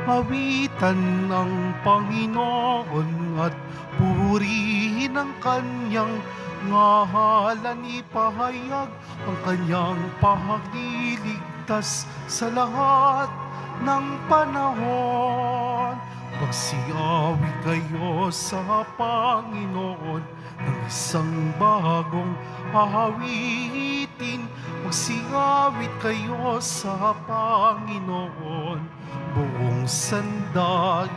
Awitan ng Panginoon at purihin ang kanyang ngalan, ipahayag ang kanyang pagliligtas sa lahat ng panahon. Magsiawi kayo sa Panginoon ng isang bagong awitin. Magsiawit kayo sa Panginoon buong sandaigdigan.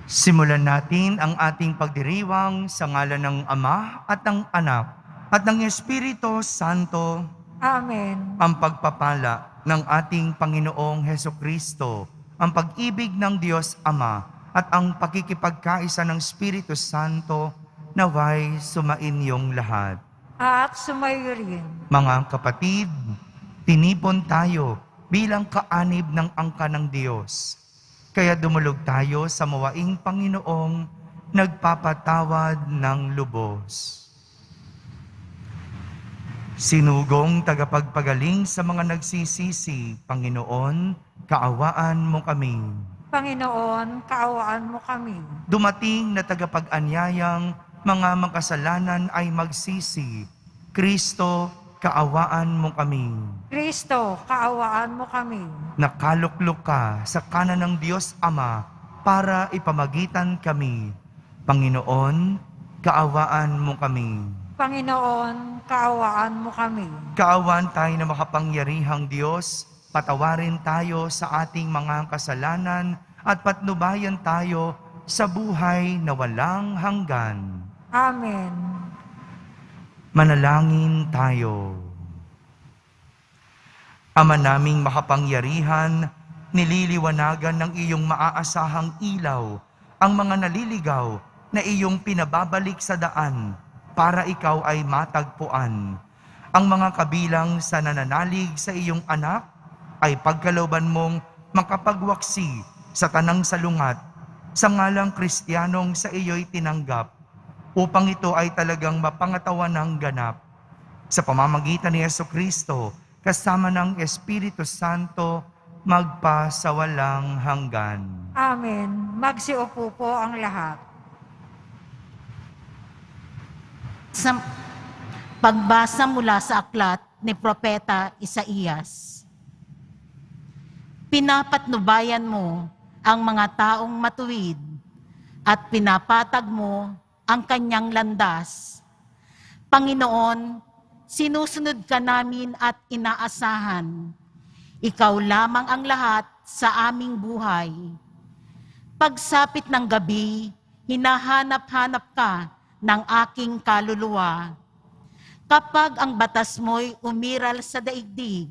Simulan natin ang ating pagdiriwang sa ngalan ng Ama at ng Anak at ng Espiritu Santo. Amen. Ang pagpapala ng ating Panginoong Hesukristo, ang pag-ibig ng Diyos Ama at ang pakikipagkaisa ng Espiritu Santo naway sumainyong lahat. At sumayo rin. Mga kapatid, tinipon tayo bilang kaanib ng angka ng Diyos. Kaya dumulog tayo sa mawaing Panginoong nagpapatawad ng lubos. Sinugong tagapagpagaling sa mga nagsisisi, Panginoon, kaawaan mo kami. Panginoon, kaawaan mo kami. Dumating na tagapag-anyayang mga makasalanan ay magsisi. Kristo, kaawaan mo kami. Kristo, kaawaan mo kami. Nakaluklok ka sa kanan ng Diyos Ama para ipamagitan kami. Panginoon, kaawaan mo kami. Panginoon, kaawaan mo kami. Kaawaan tayo na makapangyarihang Diyos, patawarin tayo sa ating mga kasalanan at patnubayan tayo sa buhay na walang hanggan. Amen. Manalangin tayo. Ama naming makapangyarihan, nililiwanagan ng iyong maaasahang ilaw ang mga naliligaw na iyong pinababalik sa daan para ikaw ay matagpuan. Ang mga kabilang sa nananalig sa iyong anak ay pagkalooban mong makapagwaksi sa tanang salungat sa ngalang Kristiyanong sa iyo'y tinanggap upang ito ay talagang mapangatawan ng ganap. Sa pamamagitan ni Jesucristo, kasama ng Espiritu Santo, magpasawalang hanggan. Amen. Magsiupo po ang lahat. Sa pagbasa mula sa aklat ni Propeta Isaías. Pinapatnubayan mo ang mga taong matuwid at pinapatag mo ang kanyang landas. Panginoon, sinusunod ka namin at inaasahan. Ikaw lamang ang lahat sa aming buhay. Pagsapit ng gabi, hinahanap-hanap ka ng aking kaluluwa. Kapag ang batas mo'y umiral sa daigdig,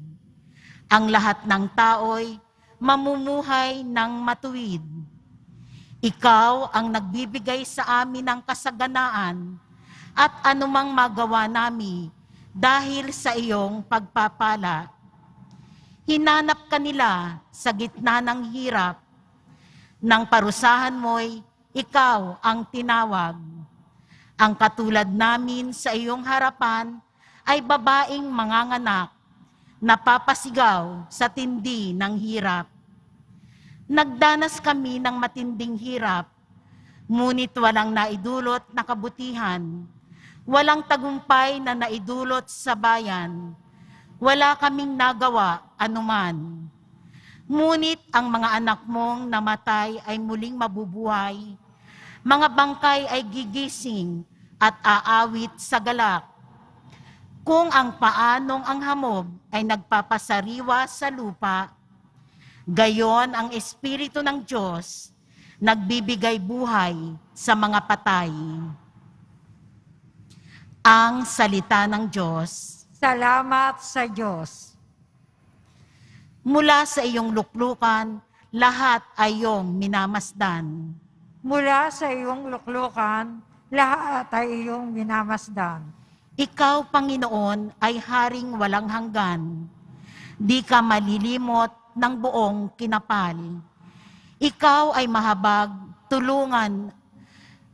ang lahat ng tao'y mamumuhay ng matuwid. Ikaw ang nagbibigay sa amin ng kasaganaan at anumang magawa nami dahil sa iyong pagpapala. Hinanap ka nila sa gitna ng hirap. Nang parusahan mo'y ikaw ang tinawag. Ang katulad namin sa iyong harapan ay babaeng manganganak, napapasigaw sa tindi ng hirap. Nagdanas kami ng matinding hirap, ngunit walang naidulot na kabutihan, walang tagumpay na naidulot sa bayan, wala kaming nagawa anuman. Ngunit ang mga anak mong namatay ay muling mabubuhay, mga bangkay ay gigising at aawit sa galak. Kung ang paanong ang hamog ay nagpapasariwa sa lupa, gayon ang Espiritu ng Diyos nagbibigay buhay sa mga patay. Ang salita ng Diyos. Salamat sa Diyos. Mula sa iyong luklukan, lahat ay iyong minamasdan. Mula sa iyong luklukan, lahat ay iyong minamasdan. Ikaw, Panginoon, ay haring walang hanggan. Di ka malilimot ng buong kinapal. Ikaw ay mahabag, tulungan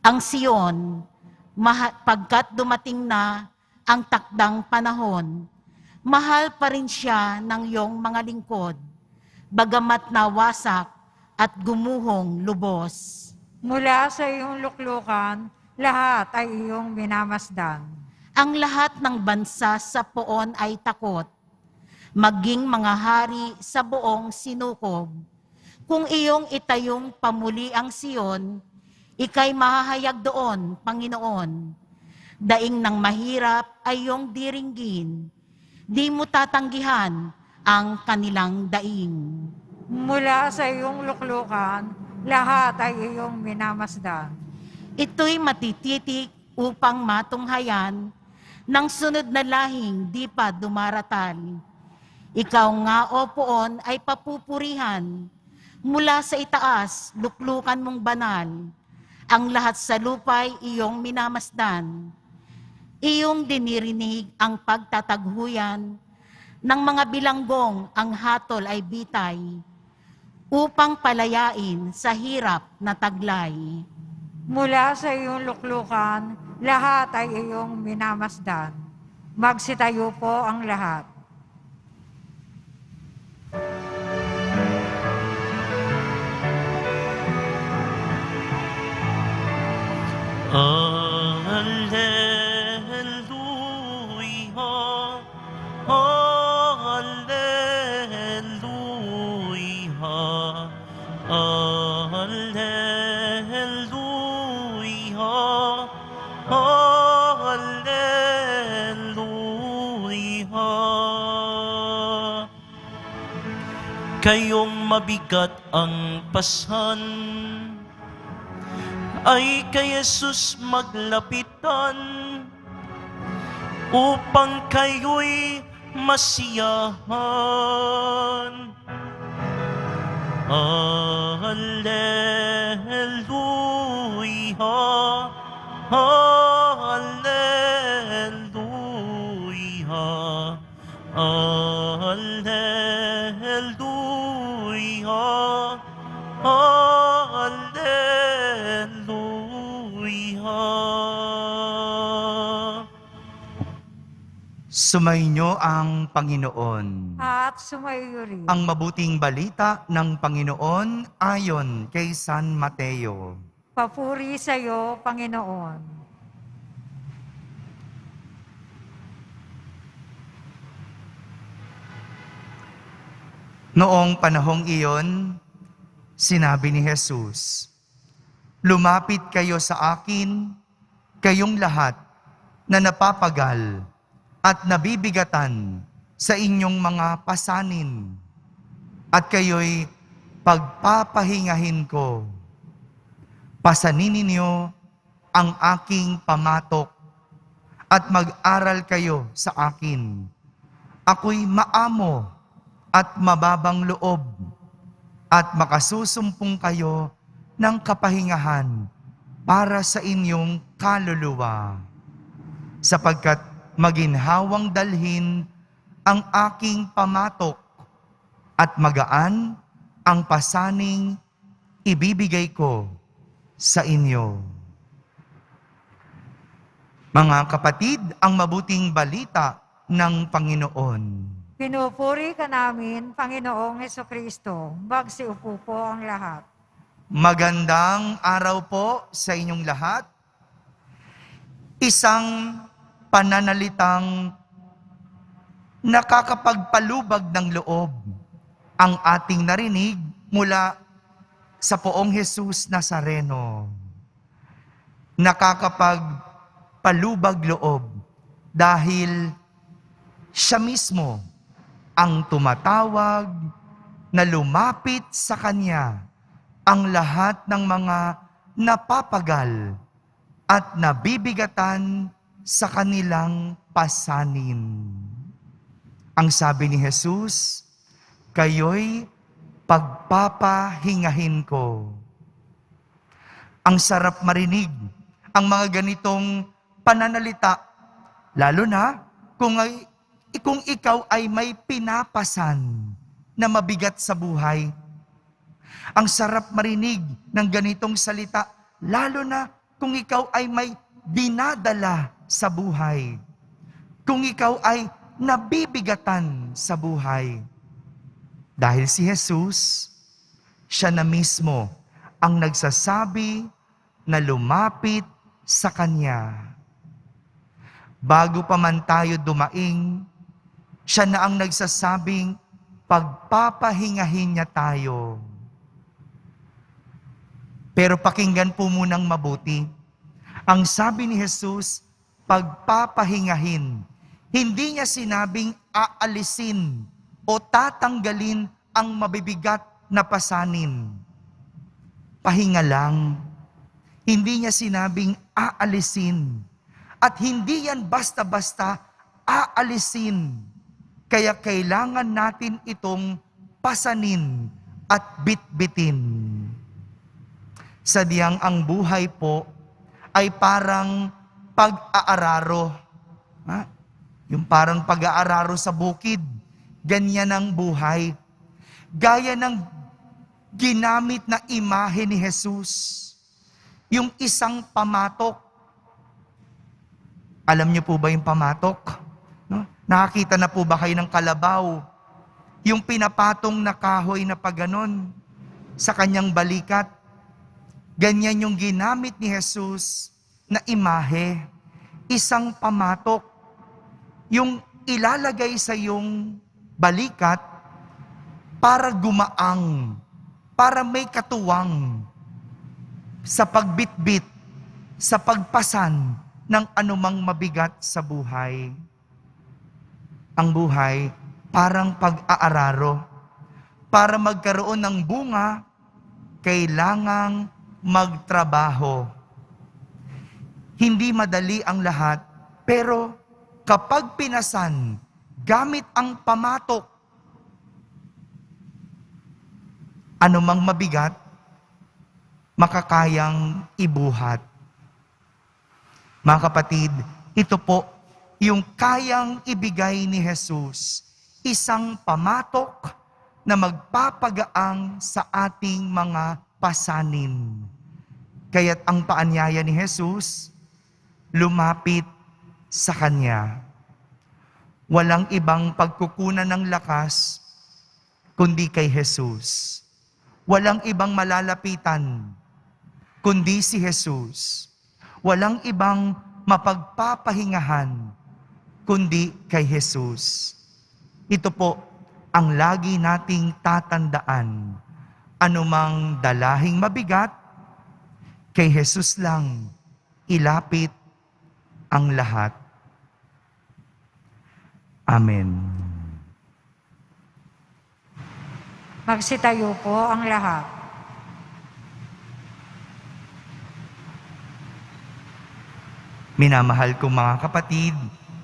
ang Siyon, pagkat dumating na ang takdang panahon. mahal pa rin siya ng iyong mga lingkod, bagamat nawasak at gumuhong lubos. Mula sa iyong luklukan, lahat ay iyong minamasdan. Ang lahat ng bansa sa poon ay takot, maging mga hari sa buong sinukob. Kung iyong itayong pamuli ang Siyon, ika'y mahahayag doon, Panginoon. Daing ng mahirap ay iyong diringgin, di mo tatanggihan ang kanilang daing. Mula sa iyong luklukan, lahat ay iyong minamasdan. Ito'y matititik upang matunghayan ng sunod na lahing di pa dumaratal. Ikaw nga, O Poon, ay papupurihan. Mula sa itaas, luklukan mong banal. Ang lahat sa lupa'y iyong minamasdan. Iyong dinirinig ang pagtataghuyan ng mga bilanggong ang hatol ay bitay upang palayain sa hirap na taglay. Mula sa iyong luklukan, lahat ay iyong minamasdan. Magsitayo po ang lahat. Alleluia, Alleluia, Alleluia, Alleluia. Kayong mabigat ang pasan, ay kay Jesus maglapitan, upang kayo'y masiyahan. Alleluia, Alleluia, Alleluia, Alleluia. Sumainyo ang Panginoon. At sumayo rin. Ang mabuting balita ng Panginoon ayon kay San Mateo. Papuri sa iyo, Panginoon. Noong panahong iyon, sinabi ni Jesus, "Lumapit kayo sa akin, kayong lahat na napapagal at nabibigatan sa inyong mga pasanin, at kayo'y pagpapahingahin ko. Pasanin ninyo ang aking pamatok at mag-aral kayo sa akin. Ako'y maamo at mababang loob, at makasusumpong kayo ng kapahingahan para sa inyong kaluluwa. Sapagkat maginhawang dalhin ang aking pamatok at magaan ang pasaning ibibigay ko sa inyo." Mga kapatid, ang mabuting balita ng Panginoon. Pinupuri ka namin, Panginoong Hesukristo. Magsiupo po ang lahat. Magandang araw po sa inyong lahat. Isang pananalitang nakakapagpalubag ng loob ang ating narinig mula sa Poong Jesus Nazareno. Nakakapagpalubag loob dahil siya mismo ang tumatawag na lumapit sa Kanya ang lahat ng mga napapagal at nabibigatan sa kanilang pasanin. Ang sabi ni Jesus, "Kayo'y pagpapahingahin ko." Ang sarap marinig ang mga ganitong pananalita, lalo na kung ikaw ay may pinapasan na mabigat sa buhay. Ang sarap marinig ng ganitong salita, lalo na kung ikaw ay may dinadala sa buhay. Kung ikaw ay nabibigatan sa buhay. Dahil si Jesus, siya na mismo ang nagsasabi na lumapit sa Kanya. Bago pa man tayo dumaing, siya na ang nagsasabing pagpapahingahin niya tayo. Pero pakinggan po munang mabuti. Ang sabi ni Jesus, pagpapahingahin. Hindi niya sinabing aalisin o tatanggalin ang mabibigat na pasanin. Pahinga lang. Hindi niya sinabing aalisin. At hindi yan basta-basta aalisin. Kaya kailangan natin itong pasanin at bitbitin. Sadyang ang buhay po ay parang pag-aararo. Yung parang pag-aararo sa bukid. Ganyan ang buhay. Gaya ng ginamit na imahe ni Jesus. Yung isang pamatok. Alam niyo po ba yung pamatok? No? Nakakita na po ba kayo ng kalabaw? Yung pinapatong na kahoy na paganon sa kanyang balikat. Ganyan yung ginamit ni Jesus na imahe. Isang pamatok. Yung ilalagay sa iyong balikat para gumaang, para may katuwang sa pagbitbit, sa pagpasan ng anumang mabigat sa buhay. Ang buhay parang pag-aararo. Para magkaroon ng bunga, kailangang magtrabaho. Hindi madali ang lahat, pero kapag pinasan, gamit ang pamatok, anumang mabigat, makakayang ibuhat. Mga kapatid, ito po yung kayang ibigay ni Jesus, isang pamatok na magpapagaang sa ating mga pasanin. Kaya't ang paanyaya ni Jesus, lumapit sa Kanya. Walang ibang pagkukunan ng lakas, kundi kay Jesus. Walang ibang malalapitan, kundi si Jesus. Walang ibang mapagpapahingahan, kundi kay Jesus. Ito po ang lagi nating tatandaan. Anumang dalahing mabigat, kay Jesus lang ilapit ang lahat. Amen. Magsitayo po ang lahat. Minamahal kong mga kapatid,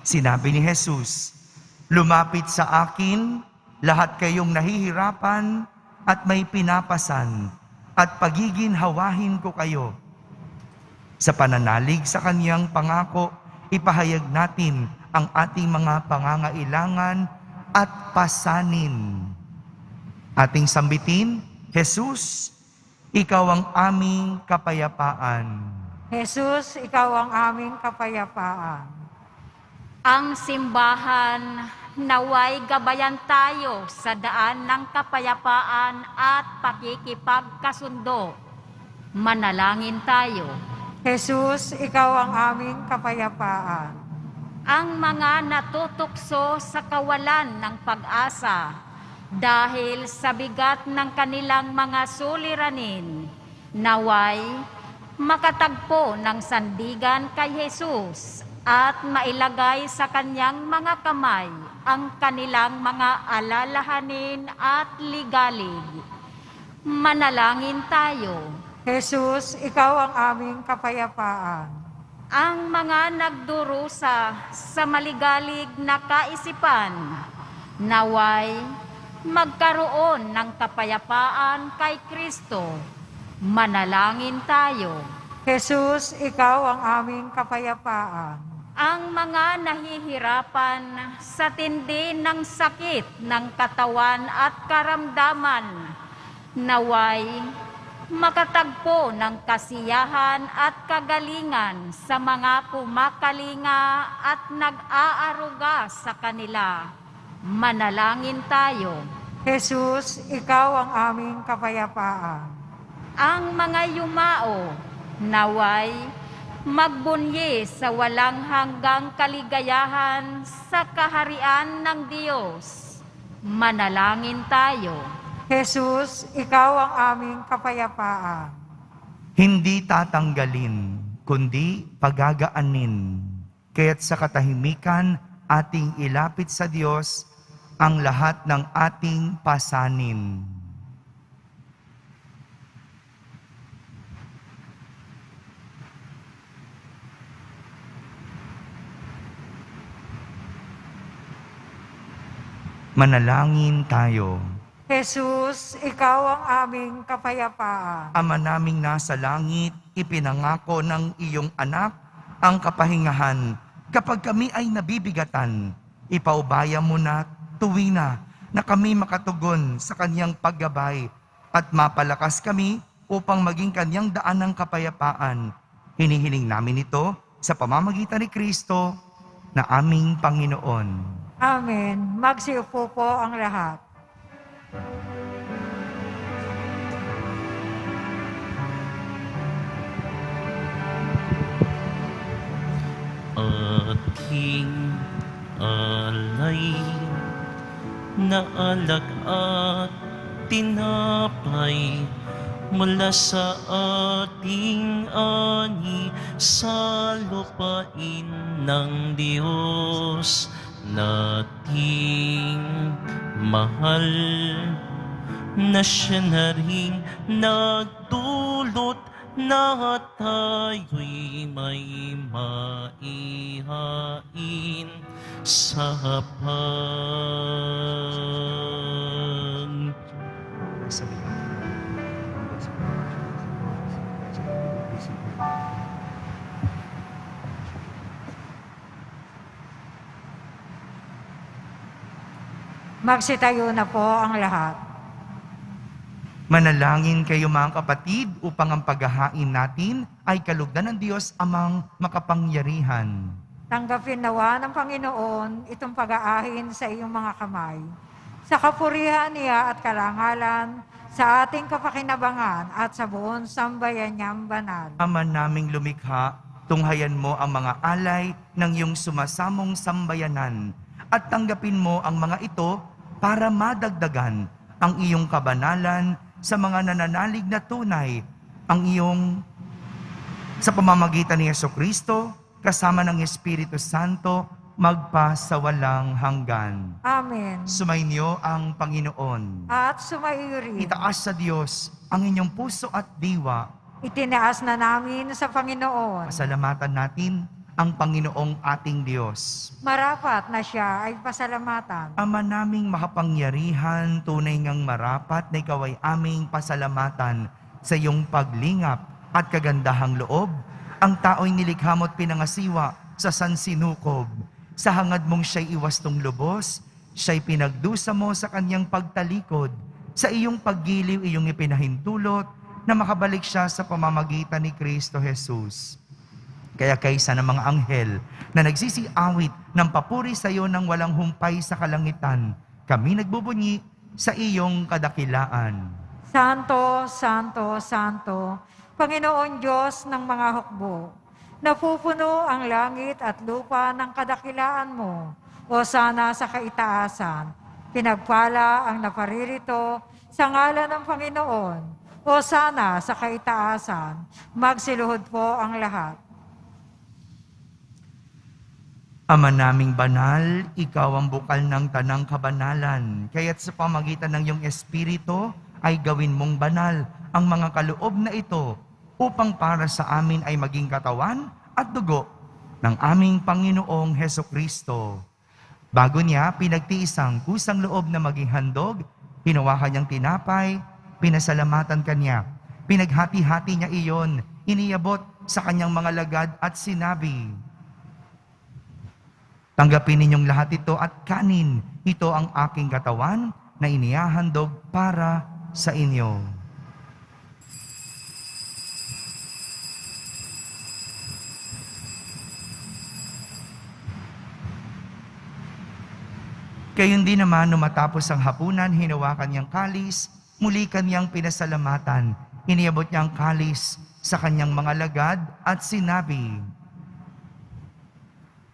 sinabi ni Jesus, lumapit sa akin lahat kayong nahihirapan at may pinapasan, at pagiginhawahin ko kayo. Sa pananalig sa Kanyang pangako, ipahayag natin ang ating mga pangangailangan at pasanin. Ating sambitin, Jesus, Ikaw ang aming kapayapaan. Jesus, Ikaw ang aming kapayapaan. Ang simbahan naway gabayan tayo sa daan ng kapayapaan at pakikipagkasundo. Manalangin tayo. Jesus, Ikaw ang aming kapayapaan. Ang mga natutukso sa kawalan ng pag-asa dahil sa bigat ng kanilang mga suliranin, naway makatagpo ng sandigan kay Jesus at mailagay sa Kanyang mga kamay ang kanilang mga alalahanin at ligalig. Manalangin tayo. Jesus, Ikaw ang aming kapayapaan. Ang mga nagdurusa sa maligalig na kaisipan, naway magkaroon ng kapayapaan kay Kristo. Manalangin tayo. Jesus, Ikaw ang aming kapayapaan. Ang mga nahihirapan sa tindi ng sakit ng katawan at karamdaman, naway makatagpo ng kasiyahan at kagalingan sa mga kumakalinga at nag-aaruga sa kanila. Manalangin tayo. Jesus, ikaw ang aming kapayapaan. Ang mga yumao, naway magbunyi sa walang hanggang kaligayahan sa kaharian ng Diyos. Manalangin tayo. Jesus, ikaw ang aming kapayapaan. Hindi tatanggalin, kundi pagagaanin. Kaya't sa katahimikan, ating ilapit sa Diyos ang lahat ng ating pasanin. Manalangin tayo. Jesus, ikaw ang aming kapayapaan. Ama naming nasa langit, ipinangako ng iyong anak ang kapahingahan. Kapag kami ay nabibigatan, ipaubaya mo na tuwi na kami makatugon sa kanyang paggabay at mapalakas kami upang maging kanyang daan ng kapayapaan. Hinihiling namin ito sa pamamagitan ni Kristo na aming Panginoon. Amen. Magsiupo po ang lahat. Ating alay na alak at tinapay mula sa ating ani sa lupain ng Diyos nating mahal, na siya na rin nagdulot na tayo'y may maihain sa hapag. Magsitayo na po ang lahat. Manalangin kayo mga kapatid upang ang paghahain natin ay kalugdan ng Diyos amang makapangyarihan. Tanggapin nawa ng Panginoon itong pag-aahin sa iyong mga kamay. Sa kapurihan niya at karangalan, sa ating kapakinabangan at sa buong sambayan niyang banal. Ama naming lumikha, tunghayan mo ang mga alay ng iyong sumasamong sambayanan at tanggapin mo ang mga ito para madagdagan ang iyong kabanalan sa mga nananalig na tunay ang iyong sa pamamagitan ni Jesucristo kasama ng Espiritu Santo magpa sa walang hanggan. Amen. Sumainyo ang Panginoon. At sumaiyo rin. Itaas sa Diyos ang inyong puso at diwa. Itinaas na namin sa Panginoon. Pasalamatan natin ang Panginoong ating Diyos. Marapat na siya ay pasalamatan. Ama naming makapangyarihan, tunay ngang marapat na ikaw ay aming pasalamatan sa iyong paglingap at kagandahang loob. Ang tao'y nilikha mo't pinangasiwa sa sansinukob. Sa hangad mong siya'y iwastong lubos, siya'y pinagdusa mo sa kanyang pagtalikod. Sa iyong paggiliw, iyong ipinahintulot na makabalik siya sa pamamagitan ni Kristo Jesus. Kaya kaysa ng mga anghel na nagsisiawit ng papuri sa iyo ng walang humpay sa kalangitan, kami nagbubunyi sa iyong kadakilaan. Santo, Santo, Santo, Panginoon Diyos ng mga hukbo, napupuno ang langit at lupa ng kadakilaan mo, o sana sa kaitaasan. Pinagpala ang naparirito sa ngalan ng Panginoon, o sana sa kaitaasan. Magsiluhod po ang lahat. Ama naming banal, ikaw ang bukal ng tanang kabanalan. Kaya't sa pamagitan ng iyong Espiritu ay gawin mong banal ang mga kaloob na ito upang para sa amin ay maging katawan at dugo ng aming Panginoong Hesukristo. Bago niya pinagtiis ang kusang loob na maging handog, hinawakan niyang tinapay, pinasalamatan kanya. Pinaghati-hati niya iyon, iniabot sa kanyang mga lagad at sinabi, tanggapin ninyong lahat ito at kanin. Ito ang aking katawan na inihahandog para sa inyo. Gayon din naman, nung matapos ang hapunan, hinawakan niyang kalis, muli kanyang pinasalamatan. Iniabot niya ang kalis sa kanyang mga lagad at sinabi,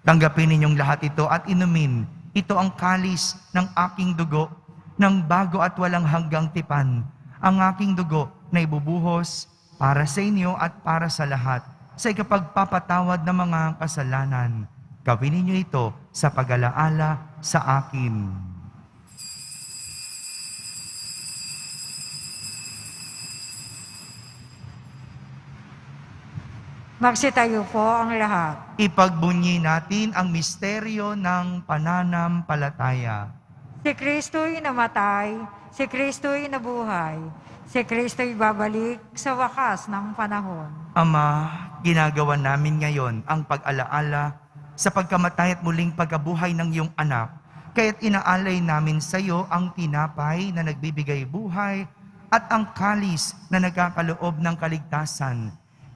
"Tanggapin ninyong lahat ito at inumin. Ito ang kalis ng aking dugo, ng bago at walang hanggang tipan. Ang aking dugo na ibubuhos para sa inyo at para sa lahat, sa ikapagpapatawad ng mga kasalanan. Gawin ninyo ito sa pag-alaala sa akin." Magsitayo po ang lahat. Ipagbunyi natin ang misteryo ng pananampalataya. Si Kristo'y namatay, si Kristo'y nabuhay, si Kristo'y babalik sa wakas ng panahon. Ama, ginagawa namin ngayon ang pag-alaala sa pagkamatay at muling pagkabuhay ng iyong anak. Kaya't inaalay namin sa iyo ang tinapay na nagbibigay buhay at ang kalis na nagkakaloob ng kaligtasan.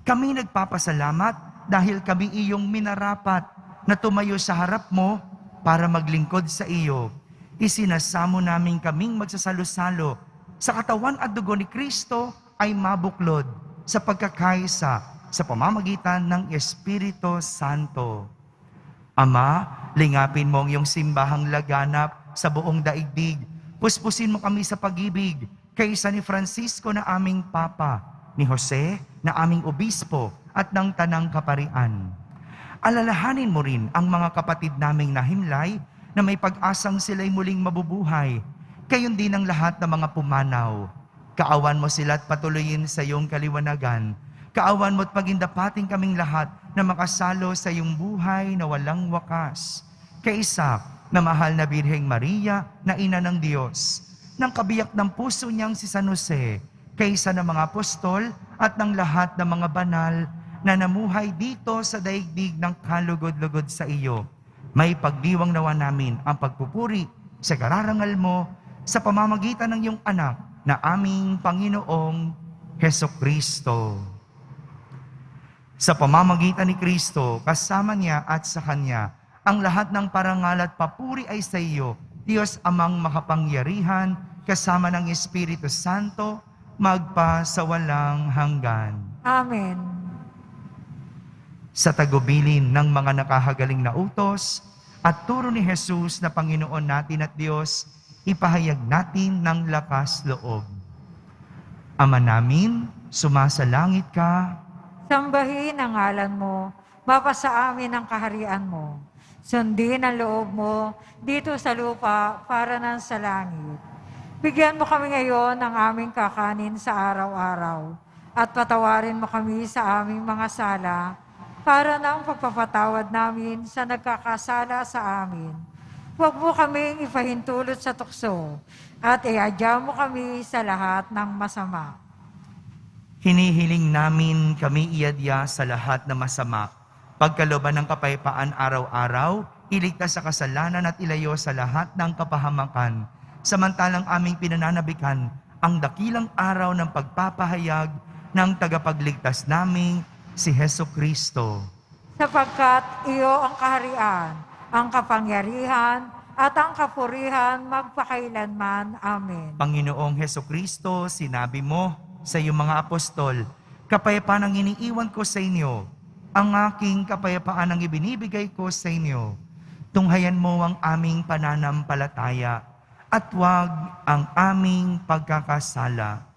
Kami nagpapasalamat dahil kami iyong minarapat na tumayo sa harap mo para maglingkod sa iyo. Isinasamo namin kaming magsasalo-salo sa katawan at dugo ni Kristo ay mabuklod sa pagkakaisa sa pamamagitan ng Espiritu Santo. Ama, lingapin mo ang iyong simbahang laganap sa buong daigdig. Puspusin mo kami sa pag-ibig kaysa ni Francisco na aming Papa, ni Jose na aming Obispo at ng Tanang Kaparian. Alalahanin mo rin ang mga kapatid naming nahimlay na may pag-asang sila'y muling mabubuhay. Gayon din ang lahat ng mga pumanaw. Kaawan mo sila at patuloyin sa iyong kaliwanagan. Kaawan mo at pagindapating kaming lahat na makasalo sa iyong buhay na walang wakas. Kaisa na mahal na Birheng Maria na ina ng Diyos, ng kabiyak ng puso niyang si San Jose, kaysa ng mga apostol at ng lahat ng mga banal na namuhay dito sa daigdig ng kalugod-lugod sa iyo. May pagdiwang nawa namin ang pagpupuri sa kararangal mo sa pamamagitan ng iyong anak na aming Panginoong Hesukristo. Sa pamamagitan ni Kristo, kasama niya at sa Kanya, ang lahat ng parangal at papuri ay sa iyo, Diyos Amang makapangyarihan, kasama ng Espiritu Santo, magpa sa walang hanggan. Amen. Sa tagubilin ng mga nakahagaling na utos at turo ni Jesus na Panginoon natin at Diyos, ipahayag natin ng lakas loob. Ama namin, sumasalangit ka. Sambahin ang ngalan mo, mapasa amin ang kaharian mo. Sundin ang loob mo dito sa lupa para nan sa langit. Bigyan mo kami ngayon ng aming kakanin sa araw-araw at patawarin mo kami sa aming mga sala para ng pagpapatawad namin sa nagkakasala sa amin. Huwag mo kaming ipahintulot sa tukso at iadya mo kami sa lahat ng masama. Hinihiling namin kami iadya sa lahat ng masama. Pagkalooban ng kapayapaan araw-araw, iligtas sa kasalanan at ilayo sa lahat ng kapahamakan. Samantalang aming pinananabikan ang dakilang araw ng pagpapahayag ng tagapagligtas naming si Hesukristo. Sapagkat iyo ang kaharian, ang kapangyarihan, at ang kapurihan magpakailanman. Amen. Panginoong Hesukristo, sinabi mo sa iyong mga apostol, "Kapayapaan ang iniiwan ko sa inyo, ang aking kapayapaan ang ibinibigay ko sa inyo. Tunghayan mo ang aming pananampalataya at huwag ang aming pagkakasala.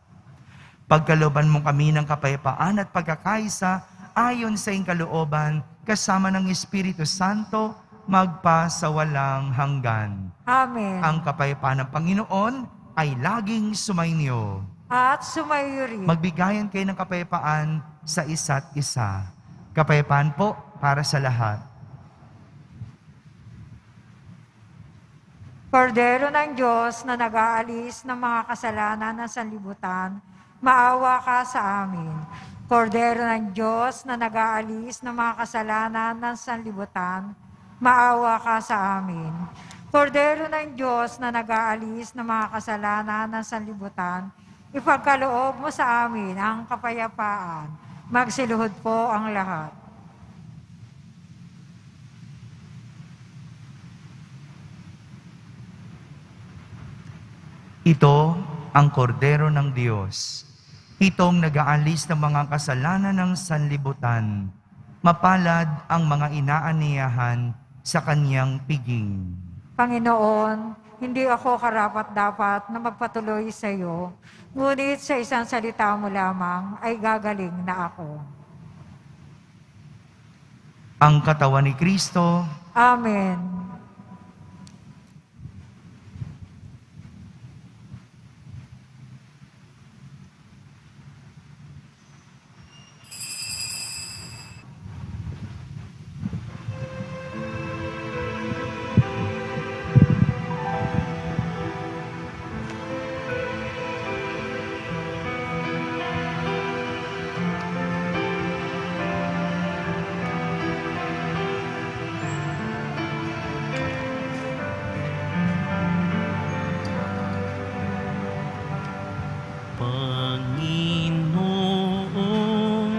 Pagkalooban mo kami ng kapayapaan at pagkakaisa ayon sa iyong kalooban, kasama ng Espiritu Santo, magpa sa walang hanggan." Amen. Ang kapayapaan ng Panginoon ay laging sumainyo. At sumayo rin. Magbigayan kayo ng kapayapaan sa isa't isa. Kapayapaan po para sa lahat. Kordero ng Diyos na nag-aalis ng mga kasalanan ng sanlibutan, maawa ka sa amin. Kordero ng Diyos na nag-aalis ng mga kasalanan ng sanlibutan, maawa ka sa amin. Kordero ng Diyos na nag-aalis ng mga kasalanan ng sanlibutan, ipagkaloob mo sa amin ang kapayapaan. Magsiluhod po ang lahat. Ito ang kordero ng Diyos. Itong nag-aalis ng mga kasalanan ng sanlibutan. Mapalad ang mga inaaniyahan sa kanyang piging. Panginoon, hindi ako karapat-dapat na magpatuloy sa iyo, ngunit sa isang salita mo lamang ay gagaling na ako. Ang katawan ni Kristo, Amen. Panginoon,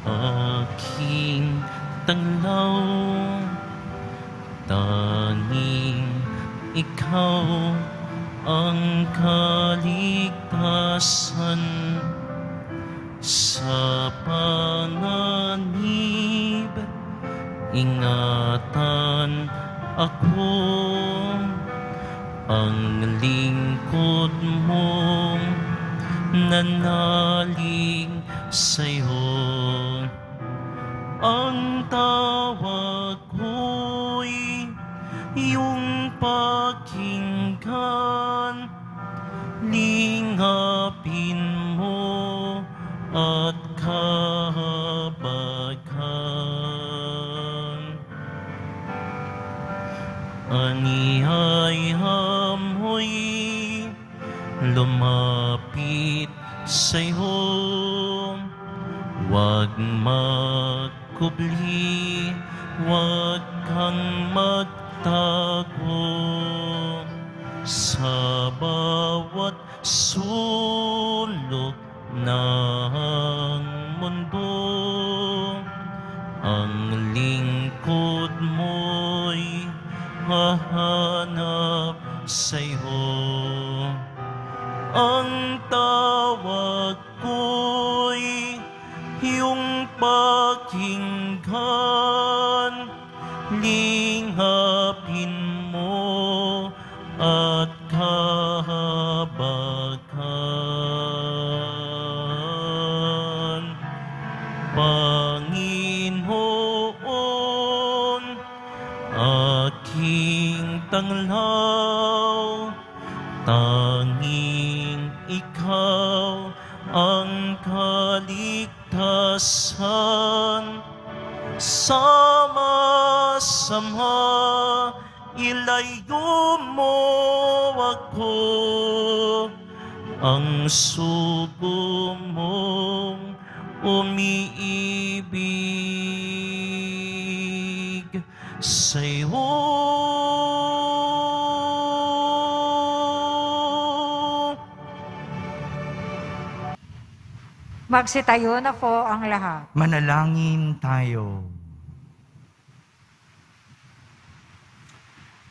aking tanglaw, tanging ikaw ang kaligtasan. Sa panganib, ingatan ako, ang lingkod mong nanalig sa'yo. Ang tawag ko'y iyong pakinggan, lingapin mo at kahabagan. Anihaya mo'y lumapit sa'yo, huwag magkubli, huwag kang magtago. Sa bawat sulok ng mundo, ang lingkod mo'y hahanap sa'yo. Ang tawag ko'y iyong pakinggan, lingapin mo at kahabagan. Panginoon, aking tanglaw, tanging ikaw ang kaligtasan. Sama-sama ilayo mo ako, ang sugo mong umiibig sa'yo. Magsitayo na po ang lahat. manalangin tayo.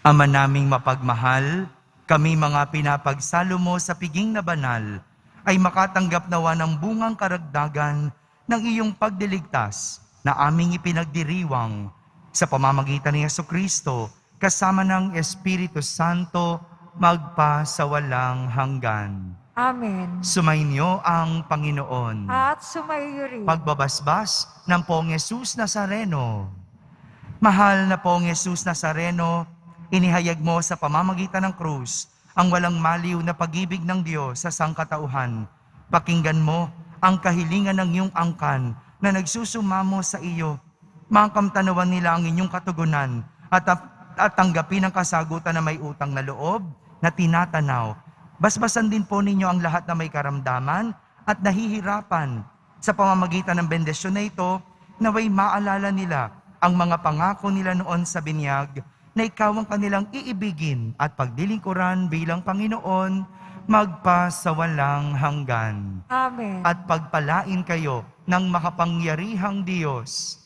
Ama naming mapagmahal, kami mga pinapagsalo mo sa piging na banal, ay makatanggap nawa ng bungang karagdagan ng iyong pagdiligtas na aming ipinagdiriwang sa pamamagitan ni Jesucristo kasama ng Espiritu Santo magpa sa walang hanggan. Amen. Sumainyo ang Panginoon. At sumayo rin. Pagbabasbas ng Poong Yesus Nazareno. Mahal na Poong Yesus Nazareno, inihayag mo sa pamamagitan ng krus ang walang maliw na pag-ibig ng Diyos sa sangkatauhan. Pakinggan mo ang kahilingan ng iyong angkan na nagsusumamo sa iyo. Makamtanawan nila ang inyong katugunan at tanggapin ang kasagutan na may utang na loob na tinatanaw. Basbasan din po ninyo ang lahat na may karamdaman at nahihirapan. Sa pamamagitan ng bendisyon na ito, naway maalala nila ang mga pangako nila noon sa binyag na ikaw ang kanilang iibigin at pagdilingkuran bilang Panginoon magpa sa walang hanggan. Amen. At pagpalain kayo ng makapangyarihang Diyos,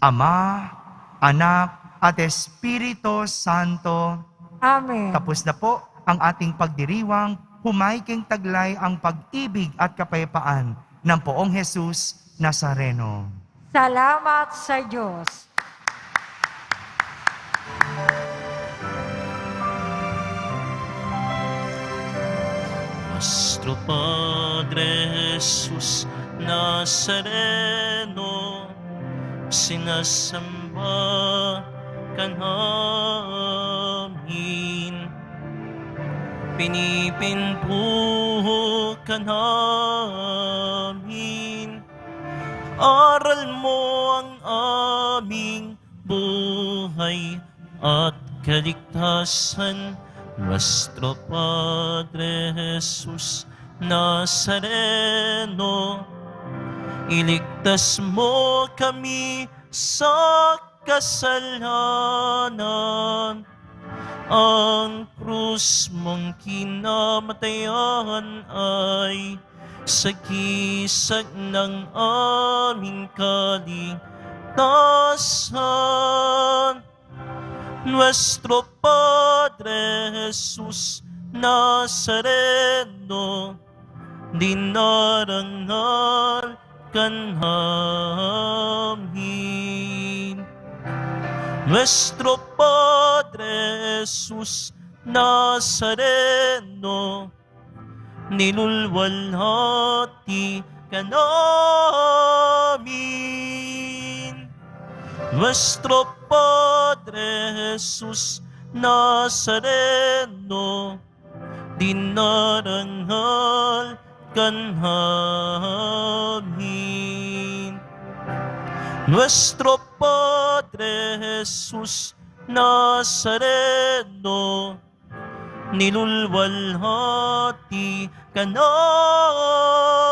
Ama, Anak, at Espiritu Santo. Amen. Tapos na po ang ating pagdiriwang, humaiking taglay ang pag-ibig at kapayapaan ng Poong Jesus Nazareno. Salamat sa Diyos. Nuestro Padre Jesus Nazareno, sinasamba ka namin, pinipinpo ka namin, aral mo ang aming buhay at kaligtasan. Nuestro Padre Jesus Nazareno, iligtas mo kami sa kasalanan. Ang krus mong kinamatayan ay sagisag ng aming kaligtasan. Nuestro Padre Jesus Nazareno, dinarangal ka namin. Nuestro Padre Jesus Nazareno, nilulwalhati ka namin. Nuestro Padre Jesus Nazareno, dinarangal ka namin. Nuestro Padre Jesus Nazareno, nilulwalhati ka namin.